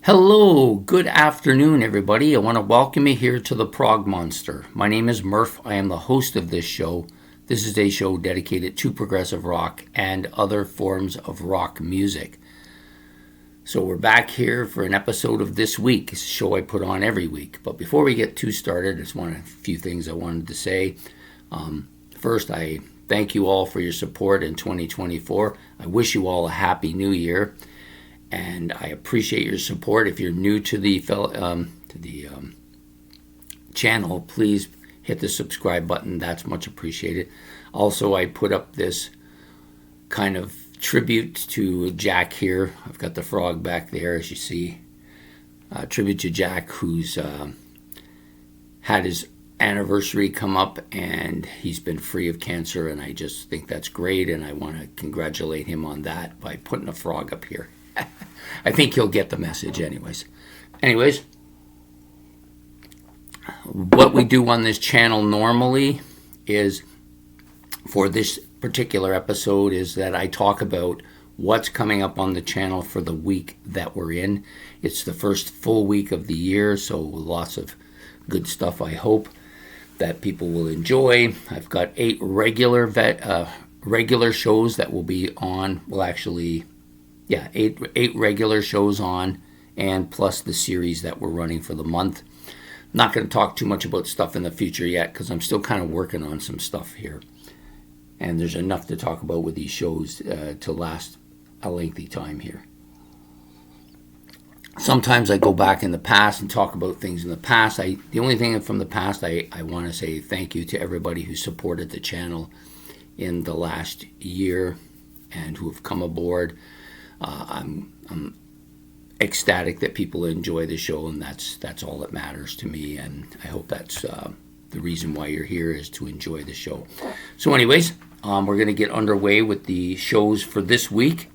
Hello, good afternoon, everybody. I want to welcome you here to the Prog Monster. My name is Murph. I am the host of this show. This is a show dedicated to progressive rock and other forms of rock music. So we're back here for an episode of This Week. It's a show I put on every week. But before we get too started, I just want a few things I wanted to say. First, I thank you all for your support in 2024. I wish you all a happy new year. And I appreciate your support. If you're new to the channel, please hit the subscribe button. That's much appreciated. Also, I put up this kind of tribute to Jack here. I've got the frog back there, as you see. Tribute to Jack, who's had his anniversary come up, and he's been free of cancer. And I just think that's great, and I want to congratulate him on that by putting a frog up here. I think you'll get the message anyways. What we do on this channel normally is, for this particular episode, is that I talk about what's coming up on the channel for the week that we're in. It's the first full week of the year, so lots of good stuff, I hope, that people will enjoy. I've got 8 regular shows that will be on. Eight regular shows on, and plus the series that we're running for the month. I'm not going to talk too much about stuff in the future yet, because I'm still kind of working on some stuff here. And there's enough to talk about with these shows to last a lengthy time here. Sometimes I go back in the past and talk about things in the past. The only thing from the past, I want to say thank you to everybody who supported the channel in the last year and who have come aboard. I'm ecstatic that people enjoy the show, and that's all that matters to me, and I hope that's the reason why you're here, is to enjoy the show. So anyways, we're going to get underway with the shows for this week.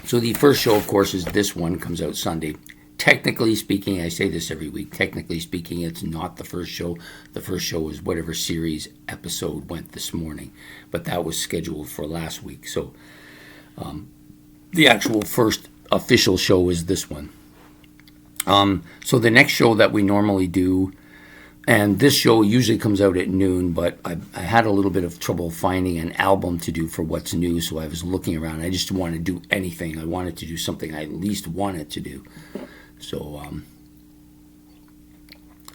So the first show, of course, is this one, comes out Sunday. Technically speaking, I say this every week, technically speaking, it's not the first show. The first show is whatever series episode went this morning, but that was scheduled for last week. So the actual first official show is this one. So the next show that we normally do, and this show usually comes out at noon, but I had a little bit of trouble finding an album to do for what's new, so I was looking around. I just didn't want to do anything. I wanted to do something I at least wanted to do. So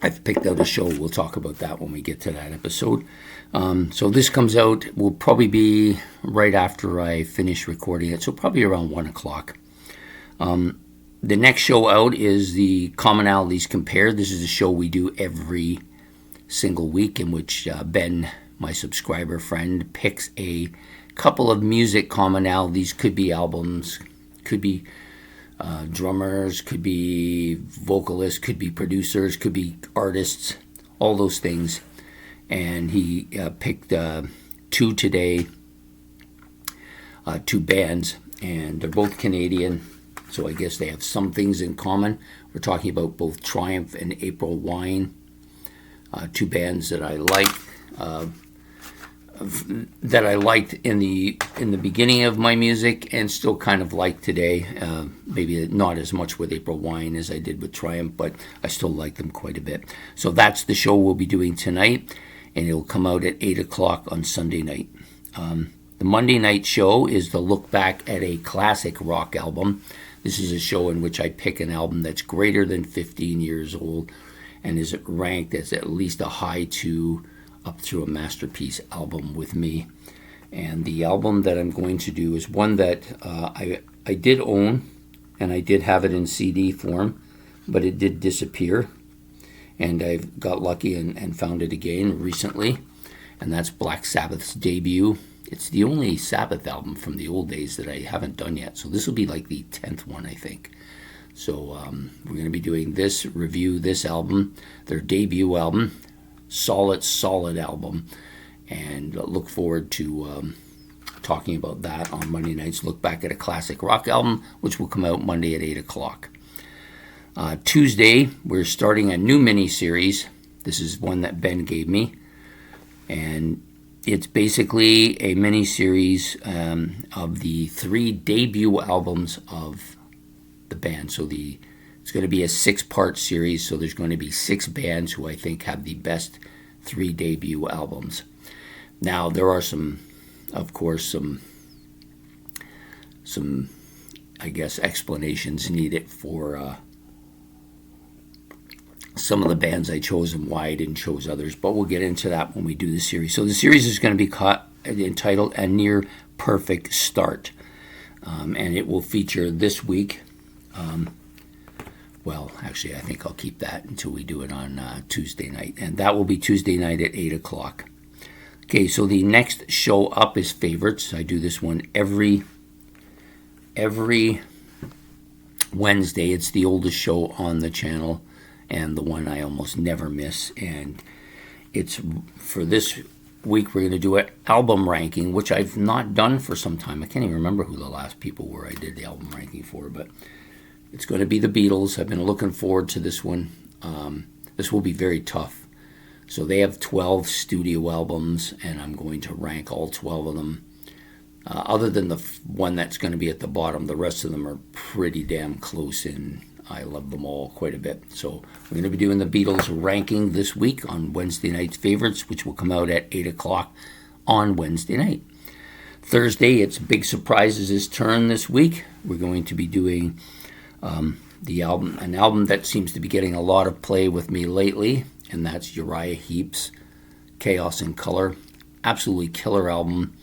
I've picked out a show. We'll talk about that when we get to that episode. So this comes out, will probably be right after I finish recording it, so probably around 1 o'clock. The next show out is the Commonalities Compared. This is a show we do every single week, in which Ben, my subscriber friend, picks a couple of music commonalities. Could be albums, could be drummers, could be vocalists, could be producers, could be artists, all those things. And he picked 2 today, 2 bands, and they're both Canadian, so I guess they have some things in common. We're talking about both Triumph and April Wine, 2 bands that I like. That I liked in the beginning of my music, and still kind of like today. Maybe not as much with April Wine as I did with Triumph, but I still like them quite a bit. So that's the show we'll be doing tonight, and it'll come out at 8 o'clock on Sunday night. The Monday night show is the look back at a classic rock album. This is a show in which I pick an album that's greater than 15 years old and is ranked as at least a high 2 up through a masterpiece album with me. And the album that I'm going to do is one that I did own, and I did have it in CD form, but it did disappear, and I've got lucky and found it again recently, and that's Black Sabbath's debut. It's the only Sabbath album from the old days that I haven't done yet, so this will be like the 10th one, I think. So we're going to be doing this album, their debut album. Solid album, and look forward to talking about that on Monday nights. Look back at a classic rock album, which will come out Monday at 8 o'clock. Tuesday, we're starting a new mini-series. This is one that Ben gave me, and it's basically a mini-series of the 3 debut albums of the band. So it's going to be a 6-part series. So there's going to be 6 bands who I think have the best 3 debut albums. Now there are some I guess explanations needed for some of the bands I chose and why I didn't choose others, but we'll get into that when we do the series. So the series is going to be entitled A Near Perfect Start, and it will feature this week. Well, actually, I think I'll keep that until we do it on Tuesday night, and that will be Tuesday night at 8 o'clock. Okay, so the next show up is Favorites. I do this one every Wednesday. It's the oldest show on the channel and the one I almost never miss. And it's for this week, we're going to do an album ranking, which I've not done for some time. I can't even remember who the last people were I did the album ranking for, but it's going to be the Beatles. I've been looking forward to this one. This will be very tough. So they have 12 studio albums, and I'm going to rank all 12 of them. Other than the one that's going to be at the bottom, the rest of them are pretty damn close, and I love them all quite a bit. So we're going to be doing the Beatles ranking this week on Wednesday night's Favorites, which will come out at 8 o'clock on Wednesday night. Thursday, it's Big Surprises' turn this week. We're going to be doing an album that seems to be getting a lot of play with me lately, and that's Uriah Heep's Chaos in Color. Absolutely killer album.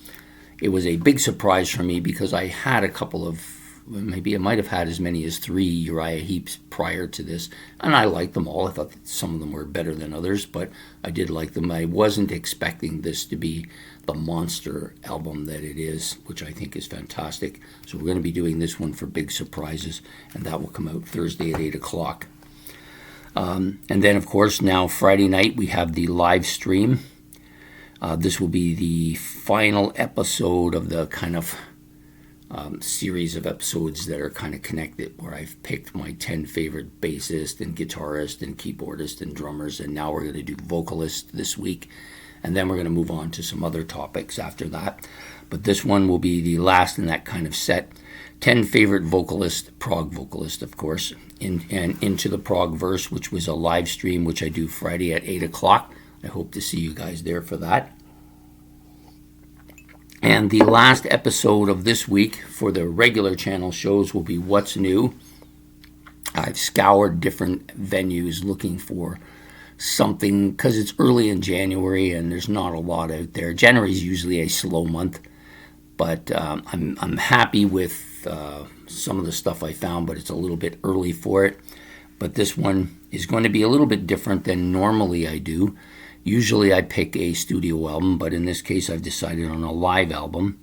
It was a big surprise for me because I had a couple of, maybe I might have had as many as 3 Uriah Heeps prior to this, and I liked them all. I thought that some of them were better than others, but I did like them. I wasn't expecting this to be the monster album that it is, which I think is fantastic. So we're going to be doing this one for Big Surprises, and that will come out Thursday at 8 o'clock. And then, of course, now Friday night we have the live stream. This will be the final episode of the kind of series of episodes that are kind of connected, where I've picked my 10 favorite bassists and guitarists and keyboardists and drummers, and now we're going to do vocalists this week, and then we're going to move on to some other topics after that. But this one will be the last in that kind of set. 10 favorite vocalists, Prog vocalist, of course, and Into the Prog Verse, which was a live stream, which I do Friday at 8 o'clock. I hope to see you guys there for that. And the last episode of this week for the regular channel shows will be What's New. I've scoured different venues looking for something, because it's early in January and there's not a lot out there. January is usually a slow month, but I'm happy with some of the stuff I found, but it's a little bit early for it. But this one is going to be a little bit different than normally I do. Usually I pick a studio album, but in this case I've decided on a live album.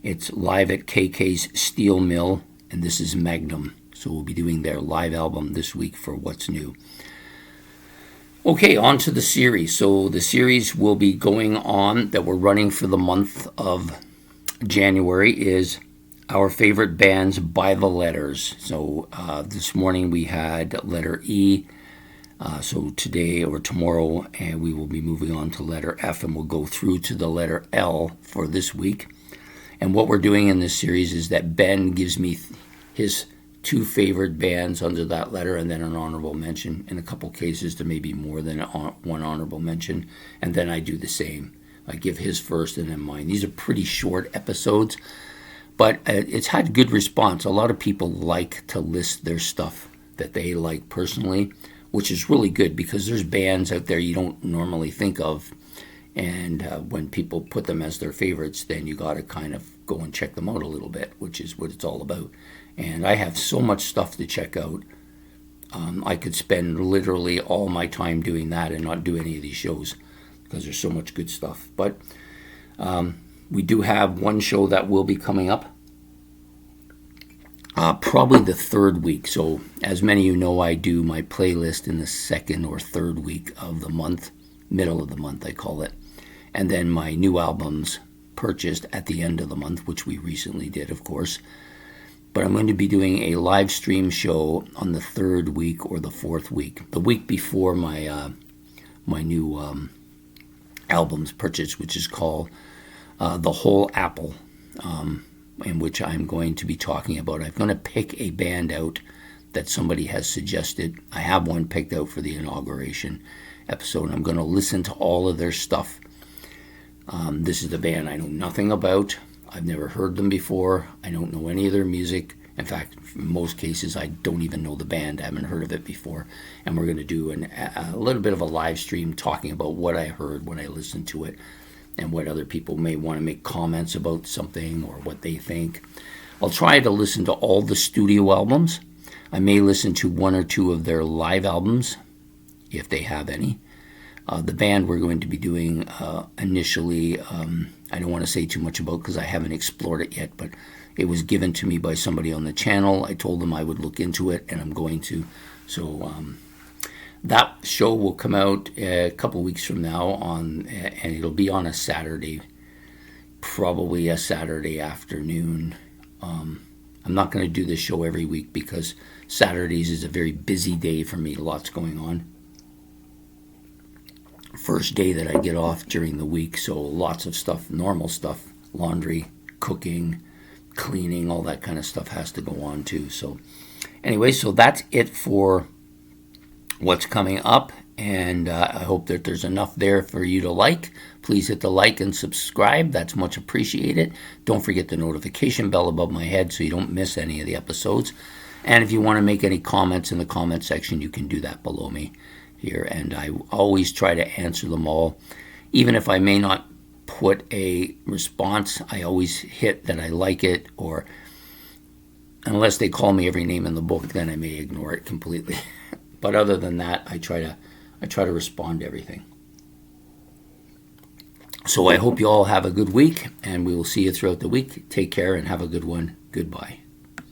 It's live at KK's Steel Mill, and this is Magnum. So we'll be doing their live album this week for What's New. Okay, on to the series. So the series will be going on, that we're running for the month of January, is our favorite bands by the letters. So this morning we had letter E. So today or tomorrow, and we will be moving on to letter F, and we'll go through to the letter L for this week. And what we're doing in this series is that Ben gives me his 2 favorite bands under that letter, and then an honorable mention. In a couple cases, there may be more than one honorable mention, and then I do the same. I give his first and then mine. These are pretty short episodes, but it's had good response. A lot of people like to list their stuff that they like personally, which is really good, because there's bands out there you don't normally think of, and when people put them as their favorites, then you got to kind of go and check them out a little bit, which is what it's all about. And I have so much stuff to check out. I could spend literally all my time doing that and not do any of these shows, because there's so much good stuff. But we do have one show that will be coming up, probably the 3rd week. So as many of you know, I do my playlist in the 2nd or 3rd week of the month, middle of the month I call it, and then my new albums purchased at the end of the month, which we recently did, of course. But I'm going to be doing a live stream show on the 3rd week or the 4th week, the week before my my new albums purchase, which is called The Whole Apple. in which I'm going to be talking about. I'm going to pick a band out that somebody has suggested. I have one picked out for the inauguration episode, and I'm going to listen to all of their stuff. This is the band I know nothing about. I've never heard them before. I don't know any of their music. In fact, in most cases, I don't even know the band. I haven't heard of it before. And we're going to do a little bit of a live stream talking about what I heard when I listened to it and what other people may want to make comments about something or what they think. I'll try to listen to all the studio albums. I may listen to one or two of their live albums, if they have any. The band we're going to be doing initially, I don't want to say too much about because I haven't explored it yet, but it was given to me by somebody on the channel. I told them I would look into it, and I'm going to. So that show will come out a couple weeks from now, and it'll be on a Saturday, probably a Saturday afternoon. I'm not going to do this show every week because Saturdays is a very busy day for me. Lots going on. First day that I get off during the week, so lots of stuff, normal stuff, laundry, cooking, cleaning, all that kind of stuff has to go on too. So anyway, so that's it for what's coming up, and I hope that there's enough there for you to like. Please hit the like and subscribe. That's much appreciated. Don't forget the notification bell above my head so you don't miss any of the episodes. And if you want to make any comments in the comment section, you can do that below me here, and I always try to answer them all. Even if I may not put a response, I always hit that I like it, or unless they call me every name in the book, then I may ignore it completely. But other than that, I try to respond to everything. So I hope you all have a good week, and we will see you throughout the week. Take care and have a good one. Goodbye.